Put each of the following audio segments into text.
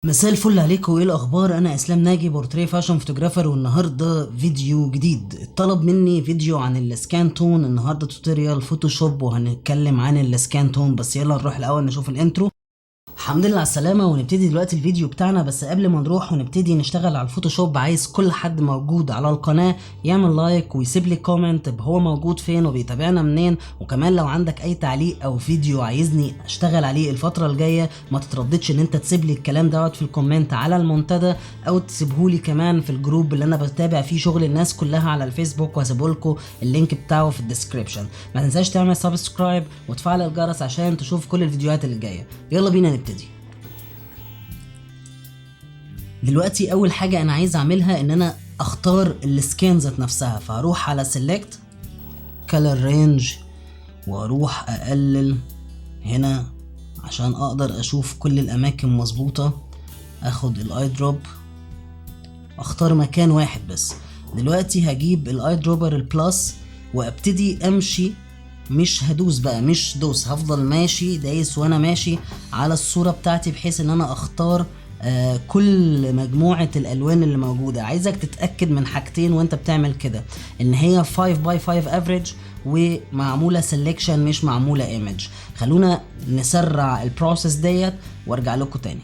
مساء الفل عليكم، ايه الاخبار؟ انا اسلام ناجي، بورتريه فاشن فوتوغرافر، والنهارده فيديو جديد. اتطلب مني فيديو عن السكان تون، النهارده توتوريال فوتوشوب وهنتكلم عن السكان تون. بس يلا نروح الاول نشوف الانترو. الحمد لله على السلامة، ونبتدي دلوقتي الفيديو بتاعنا. بس قبل ما نروح ونبتدي نشتغل على الفوتوشوب، عايز كل حد موجود على القناة يعمل لايك ويسيب لي كومنت هو موجود فين وبيتابعنا منين. وكمان لو عندك اي تعليق او فيديو عايزني اشتغل عليه الفترة الجاية، ما تترددش ان انت تسيب لي الكلام دوت في الكومنت على المنتدى، او تسيبهولي كمان في الجروب اللي انا بتابع فيه شغل الناس كلها على الفيسبوك، وهسيبهولكوا اللينك بتاعه في الديسكريبشن. ما تنساش تعمل سبسكرايب وتفعل الجرس عشان تشوف كل الفيديوهات اللي جاية. يلا بينا نبتدي. دلوقتي اول حاجة انا عايز اعملها ان انا اختار السكان ذات نفسها، فهروح على select color range واروح اقلل هنا عشان اقدر اشوف كل الاماكن مظبوطة. اخد الاي دروب، اختار مكان واحد بس. دلوقتي هجيب الاي دروبر البلس وابتدي امشي، مش هدوس بقى، مش دوس، هفضل ماشي دايس وانا ماشي على الصورة بتاعتي، بحيث ان انا اختار كل مجموعة الالوان اللي موجودة. عايزك تتأكد من حاجتين وانت بتعمل كده، ان هي 5x5 افريج ومعمولة سيلكشن مش معمولة ايمج. خلونا نسرع البروسيس ديت وارجع لكم تاني.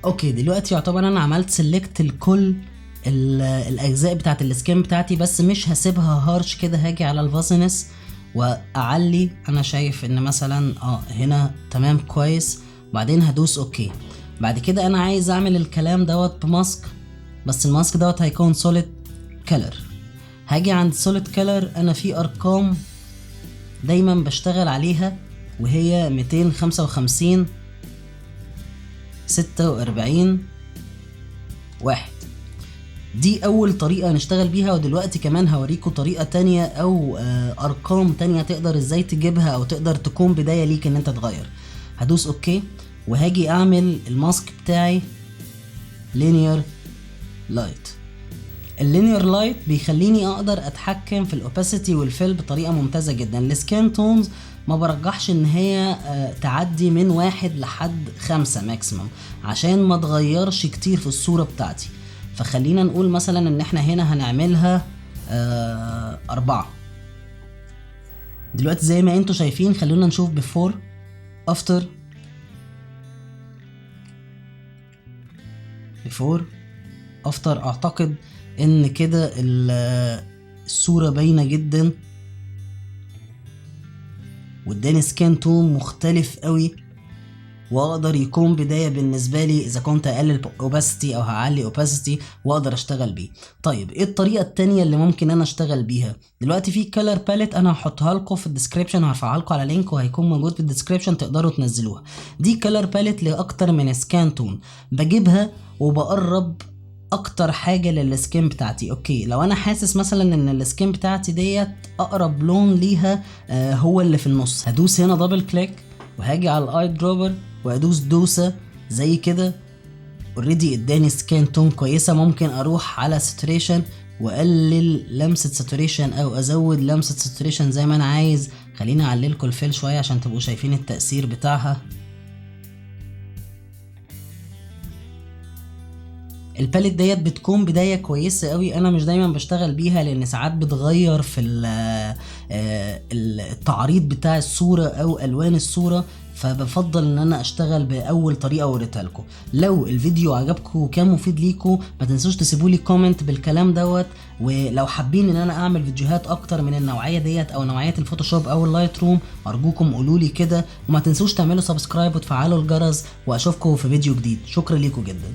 اوكي، دلوقتي يعتبر انا عملت سيلكت لكل الاجزاء بتاعت السكين بتاعتي، بس مش هسيبها هارش كده. هاجي على الفاسينس واعلي، انا شايف ان مثلا هنا تمام كويس. بعدين هدوس اوكي. بعد كده انا عايز اعمل الكلام دوت بماسك، بس الماسك دوت هيكون سوليد كلر. هاجي عند سوليد كلر، انا في ارقام دايما بشتغل عليها وهي 255 46 1. دي اول طريقة نشتغل بيها، ودلوقتي كمان هوريكم طريقة تانية او ارقام تانية تقدر ازاي تجيبها او تقدر تكون بداية ليك ان انت تغير. هدوس اوكي وهاجي اعمل الماسك بتاعي linear light. اللينير لايت بيخليني اقدر اتحكم في الاوباسيتي والفيل بطريقة ممتازة جدا. السكان تونز ما برجحش ان هي تعدي من 1 لحد 5 ماكسيمم عشان ما تغيرش كتير في الصورة بتاعتي. فخلينا نقول مثلا ان احنا هنا هنعملها 4. دلوقتي زي ما انتوا شايفين، خلونا نشوف before after اعتقد ان كده الصورة باينة جدا، واداني سكان تون مختلف قوي، واقدر يكون بداية بالنسبة لي اذا كنت اقلل اوباسيتي او هعلي اوباسيتي واقدر اشتغل بيه. طيب ايه الطريقة التانية اللي ممكن انا اشتغل بيها؟ دلوقتي في كلر باليت انا هحطها لكم في الديسكريبشن، هرفعها لكم على لينك وهيكون موجود في الديسكريبشن، تقدروا تنزلوها. دي كلر باليت لاكتر من سكان تون، بجيبها وبقرب اكتر حاجة للسكين بتاعتي. اوكي، لو انا حاسس مثلا ان السكين بتاعتي ديت اقرب لون ليها هو اللي في النص، هدوس هنا دبل كليك وهاجي على الاي دروبر وادوس دوسة زي كده. اوريدي اداني سكين تون كويسة. ممكن اروح على ساتوريشن واقلل لمسة ساتوريشن او ازود لمسة ساتوريشن زي ما انا عايز. خليني اعللكم الفيل شوية عشان تبقوا شايفين التأثير بتاعها. الباليت ديت بتكون بداية كويسة قوي. انا مش دايما بشتغل بيها لان ساعات بتغير في التعريض بتاع الصورة او الوان الصورة، فبفضل ان انا اشتغل باول طريقة وريتها لكم. لو الفيديو عجبكم وكان مفيد ليكم، ما تنسوش تسيبولي كومنت بالكلام دوت. ولو حابين ان انا اعمل فيديوهات اكتر من النوعية ديت او نوعية الفوتوشوب او اللايت روم، ارجوكم قولولي كده. وما تنسوش تعملوا سبسكرايب وتفعلوا الجرس، واشوفكم في فيديو جديد. شكرا ليكم جدا.